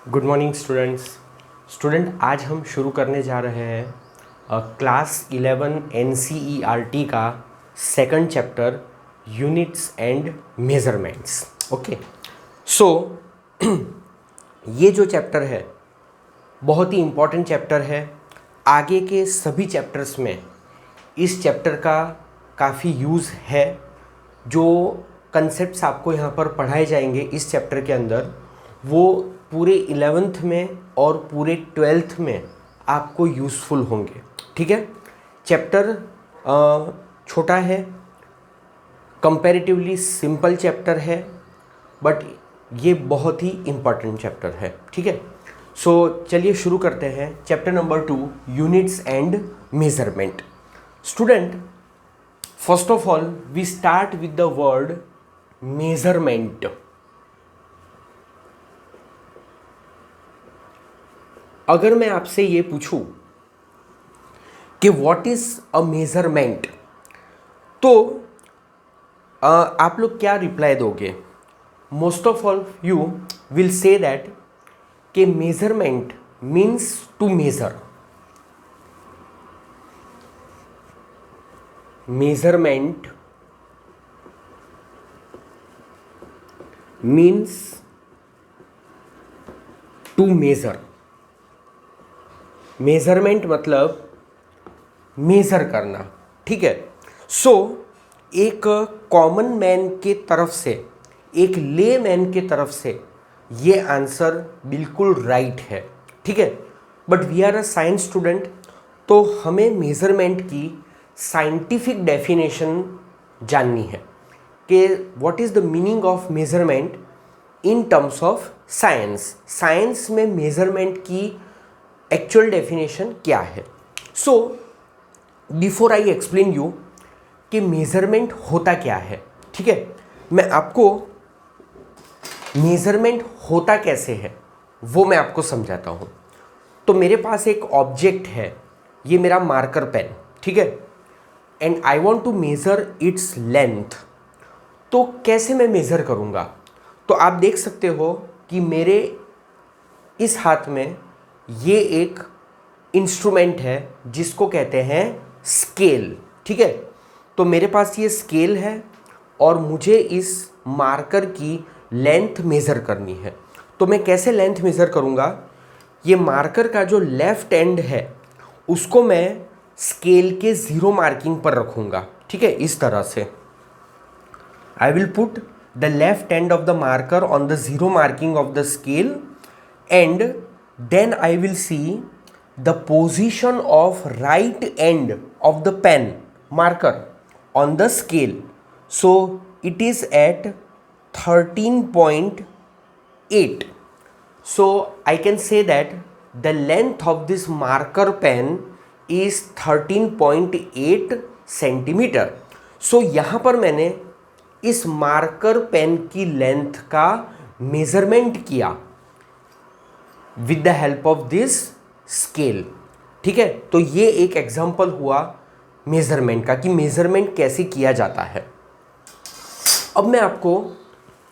Good morning student आज हम शुरू करने जा रहे हैं क्लास 11 NCERT का second chapter units and measurements. Okay, so ये जो चैप्टर है बहुत ही इम्पॉर्टेंट चैप्टर है। आगे के सभी चैप्टर्स में इस चैप्टर का काफ़ी यूज़ है। जो कंसेप्ट्स आपको यहाँ पर पढ़ाए जाएंगे इस चैप्टर के अंदर वो पूरे 11th में और पूरे 12th में आपको यूज़फुल होंगे। ठीक है, चैप्टर छोटा है, कंपैरेटिवली सिंपल चैप्टर है, बट ये बहुत ही इम्पॉर्टेंट चैप्टर है। ठीक है, सो चलिए शुरू करते हैं। Chapter number 2 units and measurement. Student, first of all we start with the word measurement. अगर मैं आपसे ये पूछूं कि व्हाट इज अ मेजरमेंट, तो आप लोग क्या रिप्लाई दोगे? Most of all you will say that कि measurement means to measure. Measurement means to measure. Measurement मतलब मेजर करना। ठीक है, सो एक कॉमन मैन के तरफ से, एक ले मैन के तरफ से ये आंसर बिल्कुल राइट है। ठीक है, but we are a science student, तो हमें मेजरमेंट की साइंटिफिक डेफिनेशन जाननी है कि what is the meaning of measurement in terms of science. Science में मेजरमेंट की एक्चुअल डेफिनेशन क्या है। So before I explain you कि मेजरमेंट होता क्या है, ठीक है, मैं आपको मेजरमेंट होता कैसे है वो मैं आपको समझाता हूँ। तो मेरे पास एक ऑब्जेक्ट है, ये मेरा मार्कर पेन, ठीक है, and I want to measure its length. तो कैसे मैं मेज़र करूँगा? तो आप देख सकते हो कि मेरे इस हाथ में ये एक इंस्ट्रूमेंट है जिसको कहते हैं स्केल। ठीक है, तो मेरे पास ये स्केल है और मुझे इस मार्कर की लेंथ मेज़र करनी है। तो मैं कैसे लेंथ मेज़र करूँगा? ये मार्कर का जो लेफ़्ट एंड है उसको मैं स्केल के ज़ीरो मार्किंग पर रखूँगा। ठीक है, इस तरह से I will put the left end of the marker on the zero marking of the scale and then I will see the position of right end of the pen marker on the scale. So it is at 13.8. So I can say that the length of this marker pen is 13.8 centimetre. So यहाँ पर मैंने इस marker pen की length का measurement किया with the help of this scale. ठीक है, तो ये एक एग्जाम्पल हुआ मेजरमेंट का कि मेजरमेंट कैसे किया जाता है। अब मैं आपको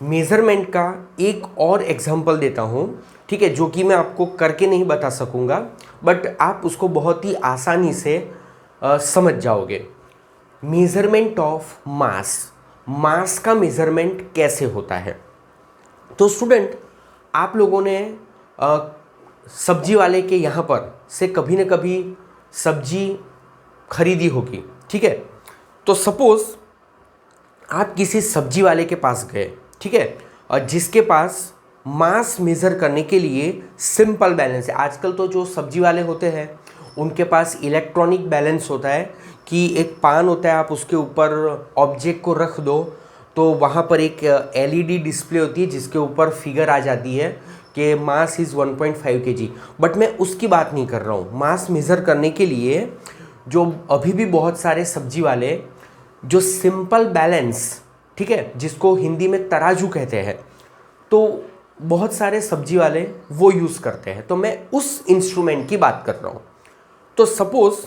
मेजरमेंट का एक और एग्जाम्पल देता हूँ, ठीक है, जो कि मैं आपको करके नहीं बता सकूँगा, बट आप उसको बहुत ही आसानी से समझ जाओगे। Measurement of mass. मास का मेजरमेंट कैसे होता है? तो स्टूडेंट, आप लोगों ने सब्जी वाले के यहाँ पर से कभी न कभी सब्जी खरीदी होगी। ठीक है, तो सपोज़ आप किसी सब्जी वाले के पास गए, ठीक है, और जिसके पास मास मेज़र करने के लिए सिंपल बैलेंस है। आजकल तो जो सब्जी वाले होते हैं उनके पास इलेक्ट्रॉनिक बैलेंस होता है कि एक पान होता है, आप उसके ऊपर ऑब्जेक्ट को रख दो तो वहाँ पर एक LED डिस्प्ले होती है जिसके ऊपर फिगर आ जाती है कि मास इज़ 1.5 kg। बट मैं उसकी बात नहीं कर रहा हूँ। मास मेज़र करने के लिए जो अभी भी बहुत सारे सब्जी वाले जो सिंपल बैलेंस, ठीक है, जिसको हिंदी में तराजू कहते हैं, तो बहुत सारे सब्जी वाले वो यूज़ करते हैं। तो मैं उस इंस्ट्रूमेंट की बात कर रहा हूँ। तो सपोज़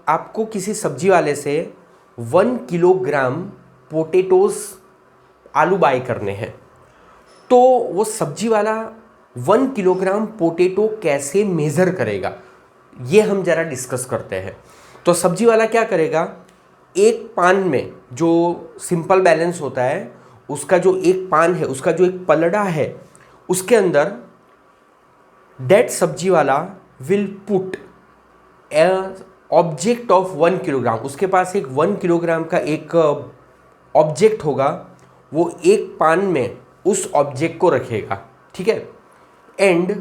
आपको किसी सब्जी वाले से 1 किलोग्राम पोटेटोज़ आलू बाय करने हैं, तो वो सब्जी वाला 1 किलोग्राम पोटैटो कैसे मेज़र करेगा, ये हम ज़रा डिस्कस करते हैं। तो सब्जी वाला क्या करेगा, एक पान में जो सिंपल बैलेंस होता है, उसका जो एक पान है, उसका जो एक पलड़ा है, उसके अंदर दैट सब्जी वाला will put A object of 1 kilogram. उसके पास एक 1 किलोग्राम का एक ऑब्जेक्ट होगा, वो एक पान में उस ऑब्जेक्ट को रखेगा, ठीक है। एंड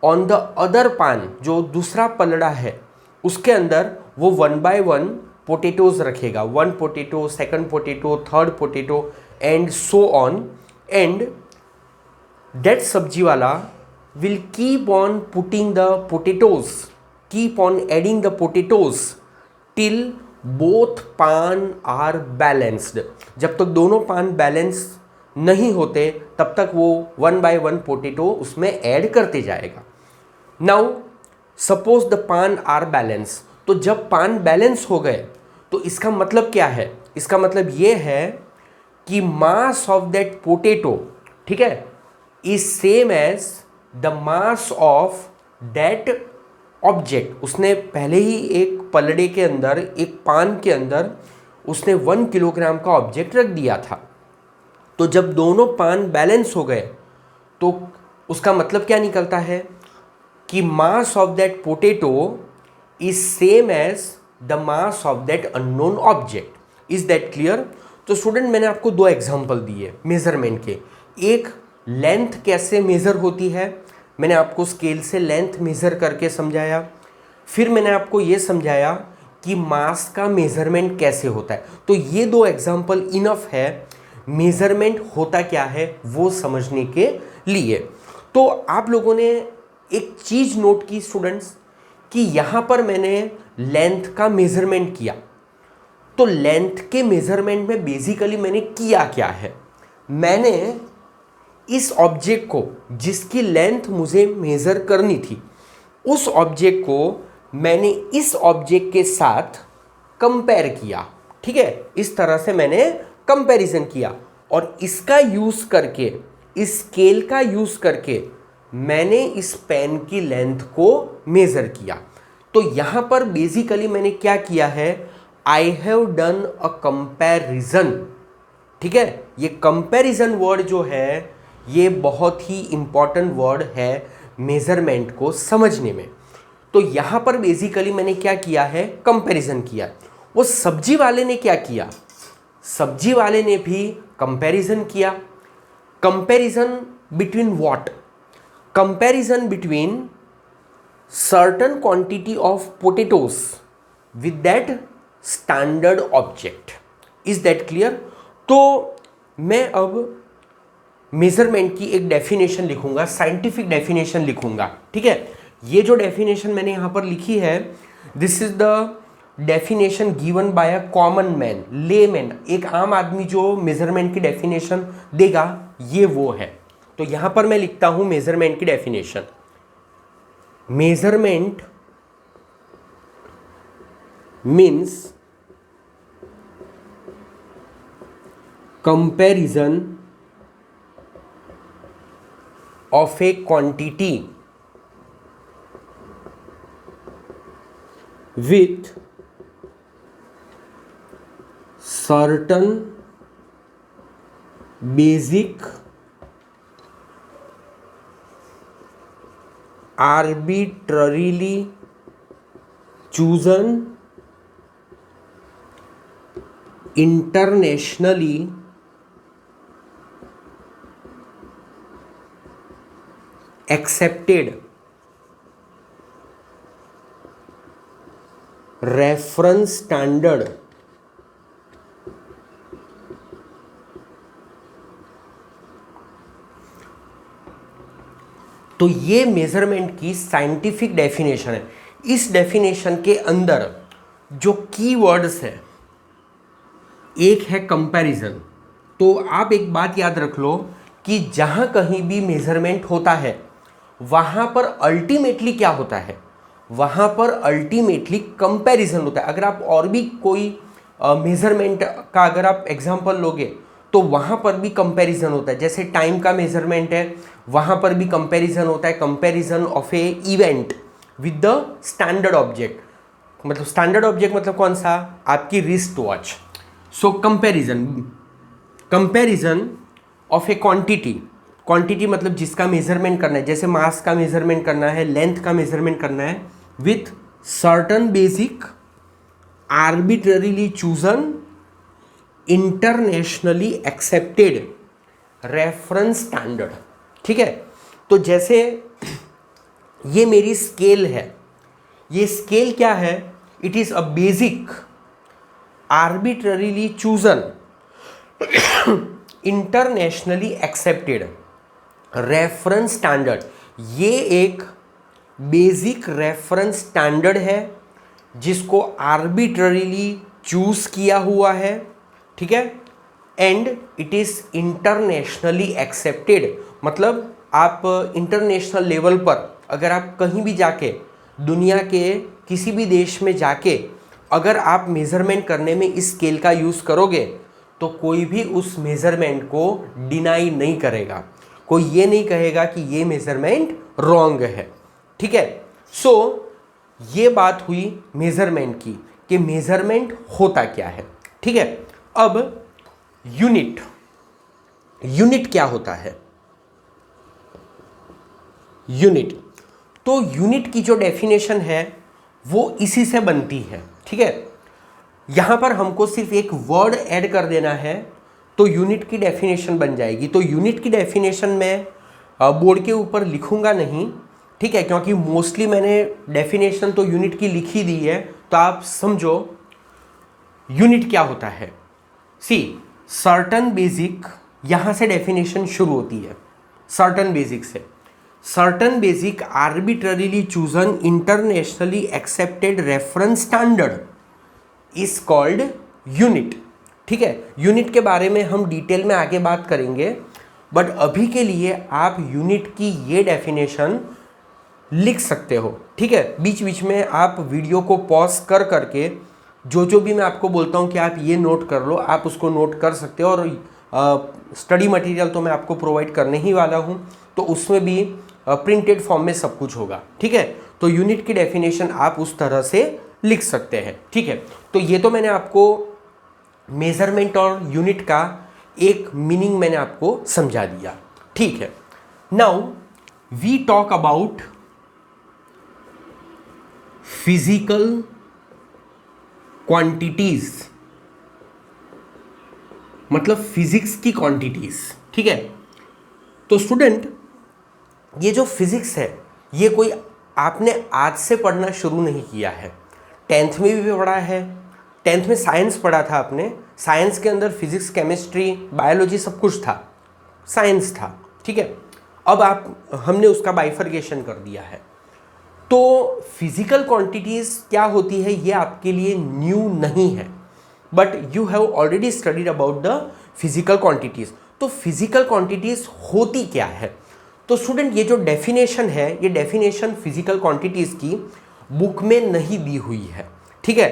ऑन द अदर पान, जो दूसरा पलड़ा है, उसके अंदर वो 1 बाय 1 पोटैटोज रखेगा, 1 potato, second potato, third potato and so on. And that सब्जी वाला will keep on putting the potatoes, keep on adding the potatoes till both pan are balanced। जब तक दोनों पान बैलेंस नहीं होते तब तक वो 1 बाय 1 पोटैटो उसमें ऐड करते जाएगा। नाउ सपोज द पान आर बैलेंस, तो जब पान बैलेंस हो गए तो इसका मतलब क्या है, इसका मतलब ये है कि मास ऑफ दैट पोटैटो, ठीक है, is same as the mass of that object. उसने पहले ही एक पलड़े के अंदर, एक पान के अंदर उसने 1 किलोग्राम का ऑब्जेक्ट रख दिया था। तो जब दोनों पान बैलेंस हो गए तो उसका मतलब क्या निकलता है कि mass of that potato is same as the mass of that unknown object. Is that clear? तो स्टूडेंट, मैंने आपको 2 एग्जांपल दिए मेजरमेंट के। एक, लेंथ कैसे मेज़र होती है, मैंने आपको स्केल से लेंथ मेज़र करके समझाया। फिर मैंने आपको ये समझाया कि मास का मेज़रमेंट कैसे होता है। तो ये 2 एग्जांपल इनफ है मेज़रमेंट होता क्या है वो समझने के लिए। तो आप लोगों ने एक चीज़ नोट की स्टूडेंट्स, कि यहाँ पर मैंने लेंथ का मेज़रमेंट किया। तो लेंथ के मेज़रमेंट में बेसिकली मैंने किया क्या है, मैंने इस ऑब्जेक्ट को, जिसकी लेंथ मुझे मेज़र करनी थी, उस ऑब्जेक्ट को मैंने इस ऑब्जेक्ट के साथ कंपेयर किया, ठीक है। इस तरह से मैंने कंपैरिजन किया और इसका यूज़ करके, इस स्केल का यूज़ करके मैंने इस पेन की लेंथ को मेज़र किया। तो यहाँ पर बेसिकली मैंने क्या किया है, I have done a comparison, ठीक है। ये कंपैरिजन वर्ड जो है ये बहुत ही इंपॉर्टेंट वर्ड है मेज़रमेंट को समझने में। तो यहाँ पर बेसिकली मैंने क्या किया है, कंपैरिजन किया। वो सब्जी वाले ने क्या किया, सब्जी वाले ने भी कंपैरिजन किया। Comparison between what, comparison between certain quantity of potatoes with that standard object. Is that clear? तो मैं अब मेजरमेंट की एक डेफिनेशन लिखूंगा, साइंटिफिक डेफिनेशन लिखूंगा, ठीक है। ये जो डेफिनेशन मैंने यहाँ पर लिखी है, this is the definition given by a common man, layman. एक आम आदमी जो मेजरमेंट की डेफिनेशन देगा ये वो है। तो यहाँ पर मैं लिखता हूँ मेजरमेंट की definition. Measurement means comparison of a quantity with certain basic arbitrarily chosen internationally accepted reference standard तो ये मेजरमेंट की साइंटिफिक डेफिनेशन है। इस डेफिनेशन के अंदर जो कीवर्ड्स है, एक है कंपैरिजन। तो आप एक बात याद रख लो कि जहां कहीं भी मेजरमेंट होता है वहां पर अल्टीमेटली क्या होता है, वहां पर अल्टीमेटली कंपैरिजन होता है। अगर आप और भी कोई मेजरमेंट का अगर आप एग्जांपल लोगे तो वहाँ पर भी कंपैरिजन होता है। जैसे टाइम का मेजरमेंट है, वहाँ पर भी कंपैरिजन होता है, comparison of A event with the standard object. मतलब स्टैंडर्ड ऑब्जेक्ट मतलब कौन सा, आपकी wrist watch. So comparison of A quantity, quantity मतलब जिसका मेजरमेंट करना है, जैसे मास का मेजरमेंट करना है, लेंथ का मेजरमेंट करना है, with certain basic arbitrarily chosen internationally accepted reference standard. ठीक है, तो जैसे ये मेरी स्केल है, ये स्केल क्या है, it is a basic arbitrarily chosen internationally accepted reference standard. ये एक बेसिक रेफरेंस स्टैंडर्ड है जिसको आर्बिट्ररीली चूज किया हुआ है, ठीक है, and it is internationally accepted. मतलब आप इंटरनेशनल लेवल पर अगर आप कहीं भी जाके, दुनिया के किसी भी देश में जाके अगर आप मेजरमेंट करने में इस स्केल का यूज़ करोगे तो कोई भी उस मेजरमेंट को डिनाई नहीं करेगा, कोई ये नहीं कहेगा कि ये मेजरमेंट रॉन्ग है। ठीक है, सो ये बात हुई मेजरमेंट की कि मेजरमेंट होता क्या है। ठीक है, अब यूनिट, यूनिट क्या होता है, यूनिट, तो यूनिट की जो डेफिनेशन है वो इसी से बनती है। ठीक है, यहां पर हमको सिर्फ एक वर्ड ऐड कर देना है तो यूनिट की डेफिनेशन बन जाएगी। तो यूनिट की डेफिनेशन मैं बोर्ड के ऊपर लिखूंगा नहीं, ठीक है, क्योंकि मोस्टली मैंने डेफिनेशन तो यूनिट की लिखी दी है, तो आप समझो यूनिट क्या होता है। सी सर्टन बेसिक, यहां से डेफिनेशन शुरू होती है सर्टन बेसिक से। Certain basic arbitrarily chosen internationally accepted reference standard is called unit. ठीक है, यूनिट के बारे में हम डिटेल में आगे बात करेंगे, बट अभी के लिए आप यूनिट की ये डेफिनेशन लिख सकते हो। ठीक है, बीच बीच में आप वीडियो को पॉज कर करके जो भी मैं आपको बोलता हूँ कि आप ये नोट कर लो, आप उसको नोट कर सकते हो। और स्टडी मटेरियल तो मैं आपको प्रोवाइड करने ही वाला हूँ, तो उसमें भी प्रिंटेड फॉर्म में सब कुछ होगा। ठीक है, तो यूनिट की डेफिनेशन आप उस तरह से लिख सकते हैं। ठीक है, तो ये तो मैंने आपको मेजरमेंट और यूनिट का एक मीनिंग मैंने आपको समझा दिया। ठीक है, now we talk about physical quantities, मतलब फिजिक्स की क्वांटिटीज। ठीक है, तो स्टूडेंट ये जो फिजिक्स है ये कोई आपने आज से पढ़ना शुरू नहीं किया है, 10th में भी पढ़ा है। 10th में साइंस पढ़ा था आपने, साइंस के अंदर फिजिक्स, केमिस्ट्री, बायोलॉजी सब कुछ था, साइंस था। ठीक है, अब हमने उसका बाइफर्केशन कर दिया है। तो फिजिकल क्वांटिटीज क्या होती है ये आपके लिए न्यू नहीं है, but you have already studied about the physical quantities. तो फिजिकल क्वांटिटीज होती क्या है, तो स्टूडेंट ये जो डेफिनेशन है, ये डेफिनेशन फिजिकल क्वांटिटीज की बुक में नहीं दी हुई है। ठीक है,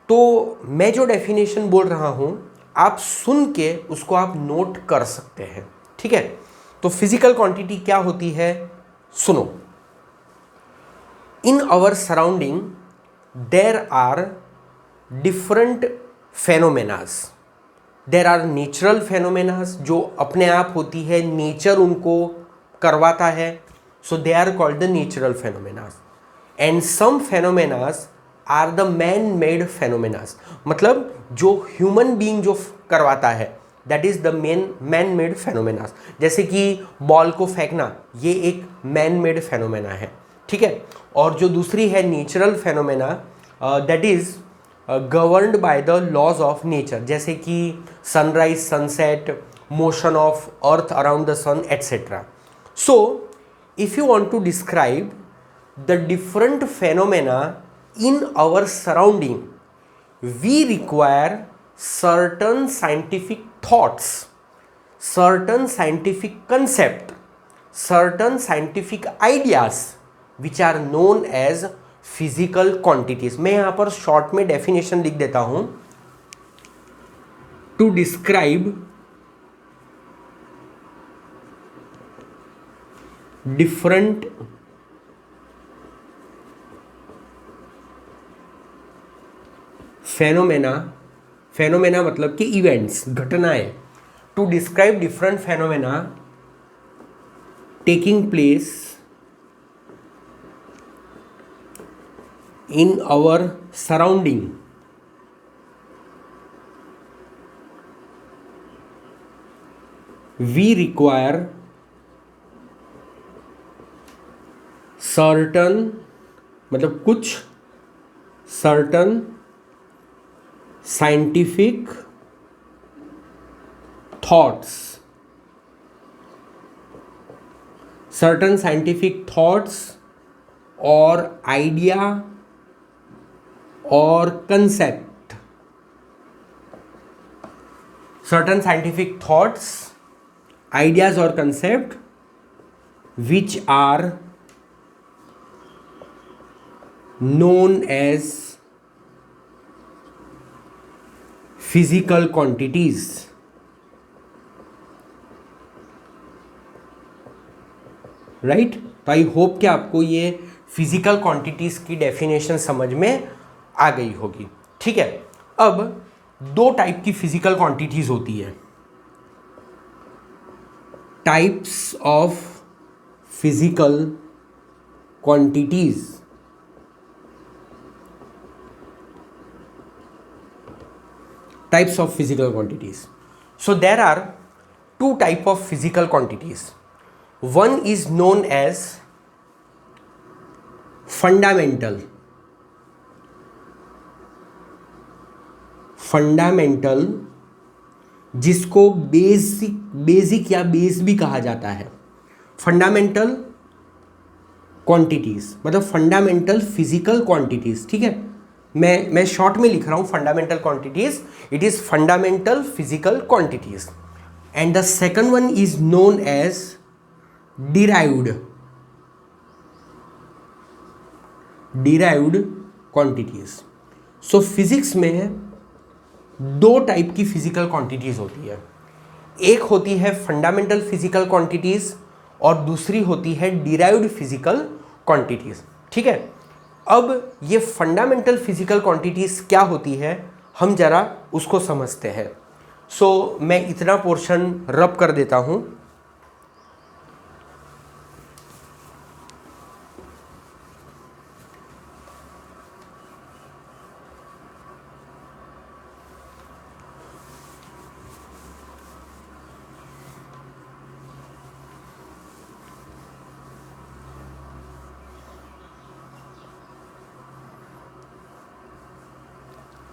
तो मैं जो डेफिनेशन बोल रहा हूं आप सुन के उसको आप नोट कर सकते हैं। ठीक है, तो फिजिकल क्वांटिटी क्या होती है सुनो। In our surrounding there are different phenomenas, there are natural phenomenas जो अपने आप होती है, नेचर उनको करवाता है, so they are called the natural phenomenas. And some phenomenas are the man made phenomenas, मतलब जो ह्यूमन बीइंग जो करवाता है that is the man made phenomenas. जैसे कि बॉल को फेंकना, ये एक मैन मेड फेनोमेना है। ठीक है, और जो दूसरी है natural phenomena, that is governed by the laws of nature, जैसे कि sunrise, sunset, motion of earth around the sun etcetera. So if you want to describe the different phenomena in our surrounding, we require certain scientific thoughts, certain scientific concept, certain scientific ideas which are known as physical quantities। मैं यहाँ पर short में definition लिख देता हूँ। To describe different phenomena मतलब कि events, घटनाएं, to describe different phenomena taking place in our surrounding, we require certain मतलब कुछ certain scientific thoughts, certain scientific thoughts or idea or concept, certain scientific thoughts, ideas or concept which are known as physical quantities. Right तो I hope कि आपको ये physical quantities की definition समझ में आ गई होगी। ठीक है, अब दो टाइप की फिजिकल क्वांटिटीज होती है, types of physical quantities. Types of physical quantities, so there are two type of physical quantities. One is known as fundamental जिसको बेसिक या बेस भी कहा जाता है। फंडामेंटल क्वांटिटीज मतलब फंडामेंटल फिजिकल क्वांटिटीज। ठीक है, मैं शॉर्ट में लिख रहा हूं fundamental quantities, it is fundamental physical quantities. And the second one is known as derived quantities. So physics में दो टाइप की फिजिकल क्वांटिटीज होती है, एक होती है फंडामेंटल फिजिकल क्वांटिटीज और दूसरी होती है डिराइव्ड फिजिकल क्वांटिटीज। ठीक है, अब ये फंडामेंटल फिजिकल क्वांटिटीज क्या होती है हम जरा उसको समझते हैं। सो मैं इतना पोर्शन रब कर देता हूं।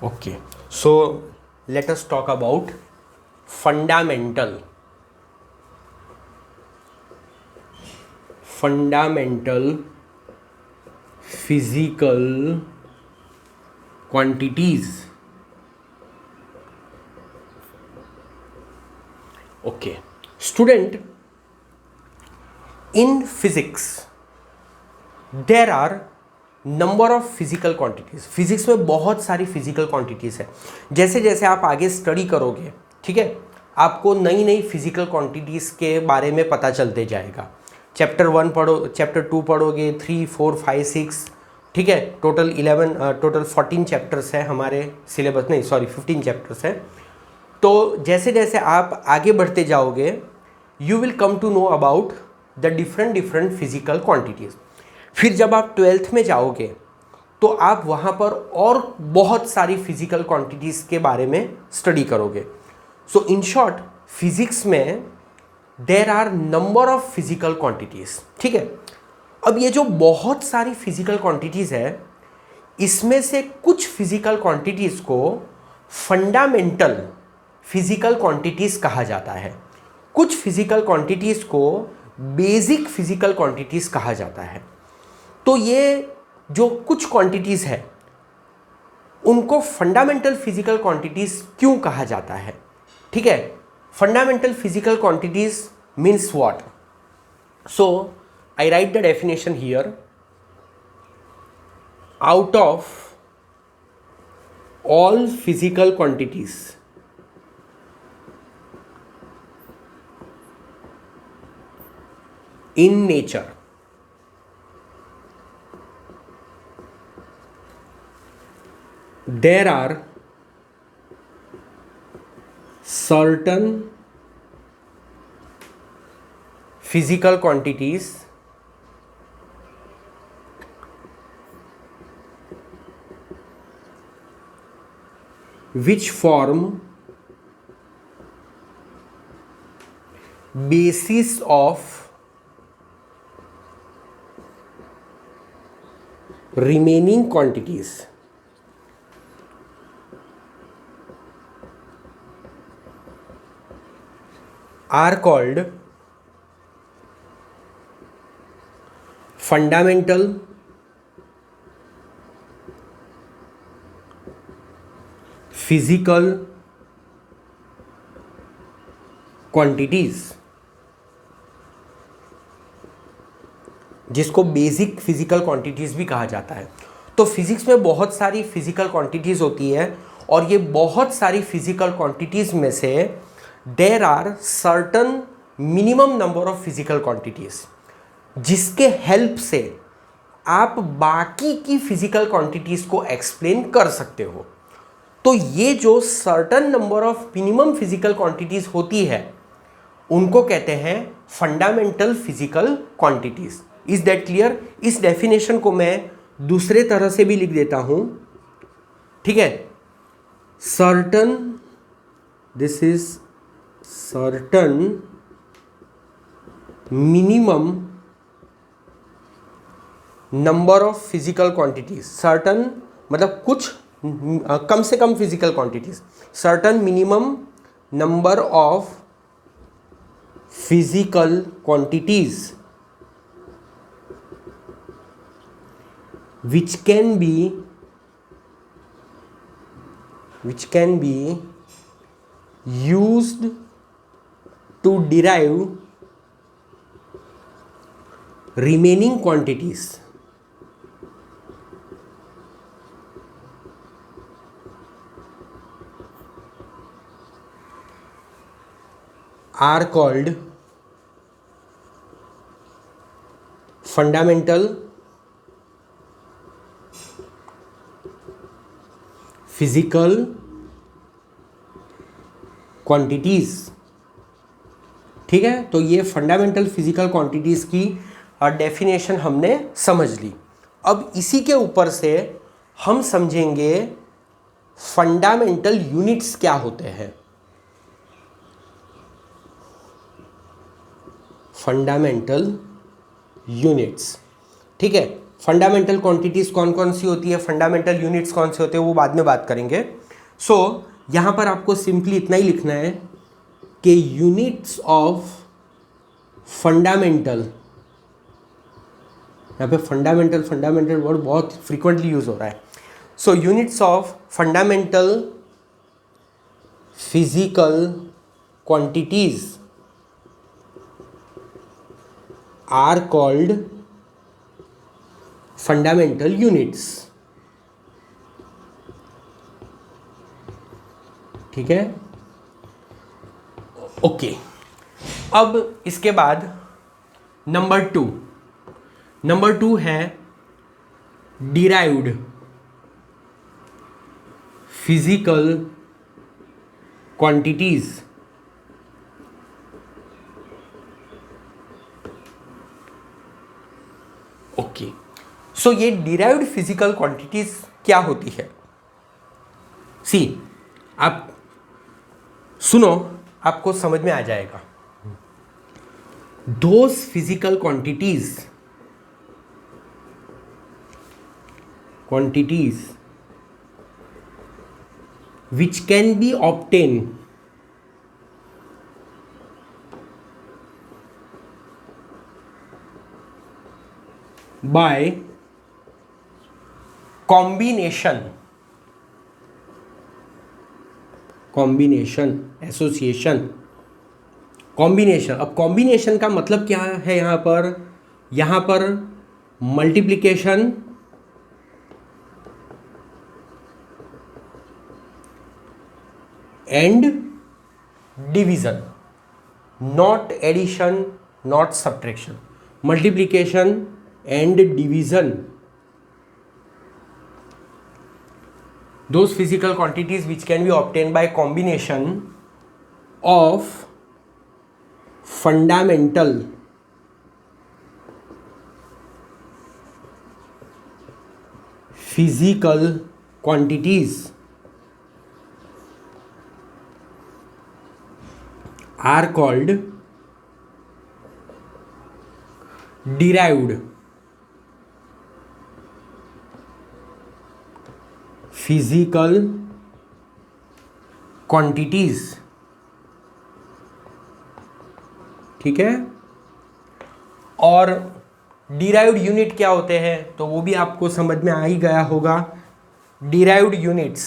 Okay, so let us talk about fundamental physical quantities. Okay, student, in physics there are number of physical quantities. Physics में बहुत सारी फिजिकल क्वांटिटीज है। जैसे जैसे आप आगे स्टडी करोगे, ठीक है, आपको नई नई फिजिकल क्वांटिटीज के बारे में पता चलते जाएगा। चैप्टर 1 पढ़ो, चैप्टर 2 पढ़ोगे, 3, 4, 5, 6, ठीक है, टोटल 14 चैप्टर्स है हमारे सिलेबस, नहीं सॉरी 15 चैप्टर्स है। तो जैसे जैसे आप आगे बढ़ते जाओगे you will come to know about the different physical quantities. फिर जब आप 12th में जाओगे तो आप वहाँ पर और बहुत सारी फिजिकल क्वांटिटीज़ के बारे में स्टडी करोगे। सो इन शॉर्ट फिजिक्स में there are number of physical quantities. ठीक है, अब ये जो बहुत सारी फिजिकल क्वांटिटीज़ है इसमें से कुछ फिजिकल क्वांटिटीज़ को फंडामेंटल फिजिकल क्वांटिटीज़ कहा जाता है, कुछ फिजिकल क्वांटिटीज़ को बेसिक फिजिकल क्वांटिटीज़ कहा जाता है। तो ये जो कुछ क्वांटिटीज़ है उनको फंडामेंटल फिजिकल क्वांटिटीज़ क्यों कहा जाता है? ठीक है, fundamental physical quantities means what? So I right the definition here, out of all physical quantities in nature. There are certain physical quantities which form basis of remaining quantities. Are called fundamental physical quantities, जिसको basic physical quantities भी कहा जाता है। तो physics में बहुत सारी physical quantities होती है और ये बहुत सारी फिजिकल क्वांटिटीज में से there are certain minimum number of physical quantities जिसके हेल्प से आप बाकी की फिजिकल क्वांटिटीज को एक्सप्लेन कर सकते हो। तो ये जो certain number of minimum physical quantities होती है उनको कहते हैं fundamental physical quantities. Is that clear? इस डेफिनेशन को मैं दूसरे तरह से भी लिख देता हूं, ठीक है। Certain, this is certain minimum number of physical quantities, certain मतलब कुछ कम से कम physical quantities, certain minimum number of physical quantities which can be used to derive remaining quantities are called fundamental physical quantities. ठीक है, तो ये fundamental physical quantities की डेफिनेशन हमने समझ ली। अब इसी के ऊपर से हम समझेंगे फंडामेंटल यूनिट्स क्या होते हैं। फंडामेंटल यूनिट्स, ठीक है। फंडामेंटल क्वांटिटीज कौन कौन सी होती है, फंडामेंटल यूनिट्स कौन से होते हैं, वो बाद में बात करेंगे। सो यहां पर आपको सिंपली इतना ही लिखना है कि यूनिट्स ऑफ फंडामेंटल, यहां पे फंडामेंटल वर्ड बहुत फ्रीक्वेंटली यूज हो रहा है। So units of fundamental physical quantities are called fundamental units. ठीक है, ओके। अब इसके बाद नंबर टू है derived physical quantities. Okay, so ये डिराइव्ड फिजिकल क्वांटिटीज क्या होती है? सी, आप सुनो, आपको समझ में आ जाएगा। Those physical quantities which can be obtained by combination, association, combination. अब कॉम्बिनेशन का मतलब क्या है यहां पर multiplication and division, not addition, not subtraction. multiplication and division, those physical quantities which can be obtained by combination of fundamental physical quantities are called derived physical quantities। ठीक है, और डिराइव्ड यूनिट क्या होते हैं तो वो भी आपको समझ में आ ही गया होगा। डिराइव्ड यूनिट्स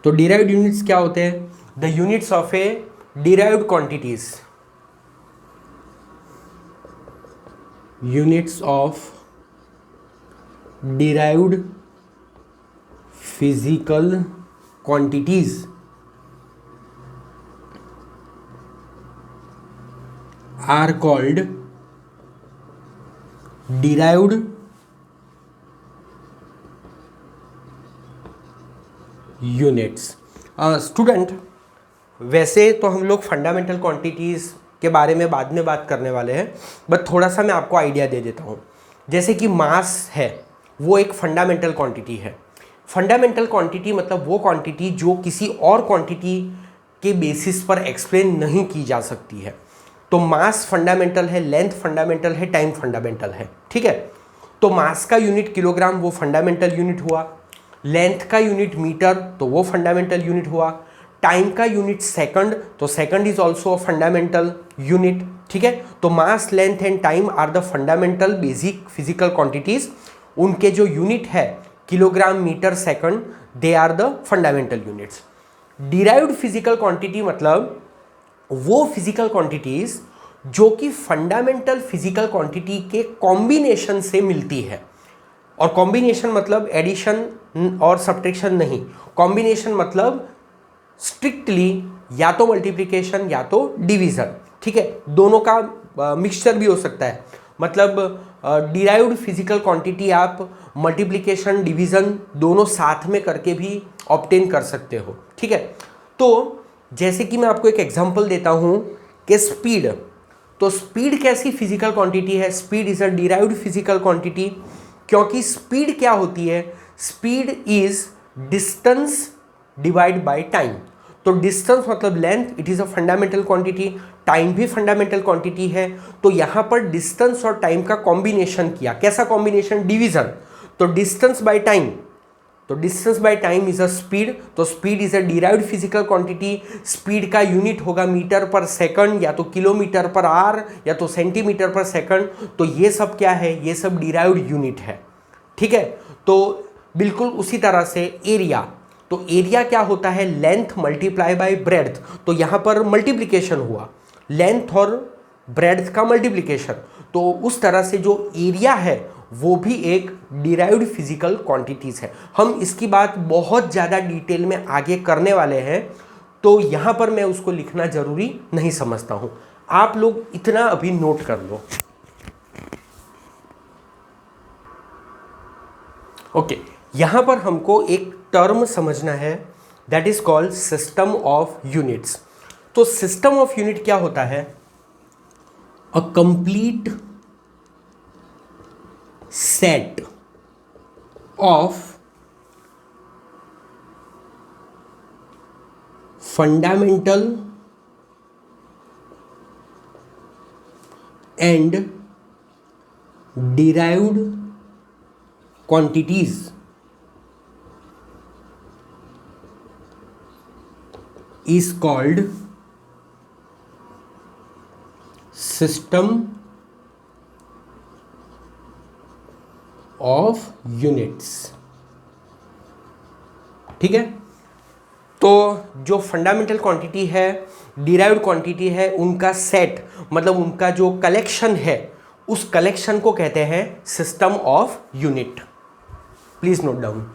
तो डिराइव्ड यूनिट्स क्या होते हैं? The units of A derived quantities, units of derived physical quantities are called derived units। Student, वैसे तो हम लोग फंडामेंटल क्वांटिटीज़ के बारे में बाद में बात करने वाले हैं, बट थोड़ा सा मैं आपको आइडिया दे देता हूँ। जैसे कि मास है, वो एक फंडामेंटल क्वांटिटी है। फंडामेंटल क्वांटिटी मतलब वो क्वांटिटी जो किसी और क्वांटिटी के बेसिस पर एक्सप्लेन नहीं की जा सकती है। तो मास फंडामेंटल है, लेंथ फंडामेंटल है, टाइम फंडामेंटल है। ठीक है, तो मास का यूनिट किलोग्राम वो फंडामेंटल यूनिट हुआ, लेंथ का यूनिट मीटर तो वो फंडामेंटल यूनिट हुआ, टाइम का यूनिट सेकंड तो second is also a fundamental unit. ठीक है, तो mass, length and time are the fundamental basic physical quantities. उनके जो यूनिट है kilogram, metre, second, they are the fundamental units. Derived physical quantity मतलब वो फिजिकल क्वांटिटीज जो कि फंडामेंटल फिजिकल क्वांटिटी के कॉम्बिनेशन से मिलती है। और कॉम्बिनेशन मतलब एडिशन और सब्ट्रैक्शन नहीं, कॉम्बिनेशन मतलब स्ट्रिक्टली या तो मल्टीप्लिकेशन या तो डिवीजन। ठीक है, दोनों का मिक्सचर भी हो सकता है। मतलब डिराइव्ड फिजिकल क्वांटिटी आप मल्टीप्लिकेशन, डिवीजन दोनों साथ में करके भी ऑब्टेन कर सकते हो। ठीक है, तो जैसे कि मैं आपको एक एग्जांपल देता हूं कि स्पीड, तो स्पीड कैसी फिजिकल क्वांटिटी है? Speed is a derived physical quantity, क्योंकि स्पीड क्या होती है? Speed is distance divide by time. तो डिस्टेंस मतलब length, it is a fundamental quantity, time भी फंडामेंटल क्वांटिटी है। तो यहां पर डिस्टेंस और टाइम का कॉम्बिनेशन किया। कैसा कॉम्बिनेशन? डिवीजन। तो डिस्टेंस बाय टाइम, तो distance by time is a speed. तो speed is a derived physical quantity. Speed का यूनिट होगा मीटर पर सेकंड, या तो किलोमीटर पर आवर, या तो सेंटीमीटर पर सेकंड। तो ये सब क्या है? ये सब डिराइव्ड यूनिट है। ठीक है, तो बिल्कुल उसी तरह से एरिया, तो एरिया क्या होता है? Length multiply by breadth. तो यहां पर मल्टीप्लिकेशन हुआ, लेंथ और ब्रेड्थ का मल्टीप्लिकेशन। तो उस तरह से जो एरिया है वो भी एक डिराइव्ड फिजिकल क्वांटिटीज है। हम इसकी बात बहुत ज़्यादा डिटेल में आगे करने वाले हैं, तो यहाँ पर मैं उसको लिखना जरूरी नहीं समझता हूँ। आप लोग इतना अभी नोट कर लो। ओके, यहाँ पर हमको एक टर्म समझना है, that is called system of units. तो सिस्टम ऑफ यूनिट क्या होता है? A complete set of fundamental and derived quantities is called system of units. ठीक है, तो जो फंडामेंटल क्वांटिटी है, डिराइव्ड क्वांटिटी है, उनका सेट मतलब उनका जो कलेक्शन है, उस कलेक्शन को कहते हैं system of unit. Please note down.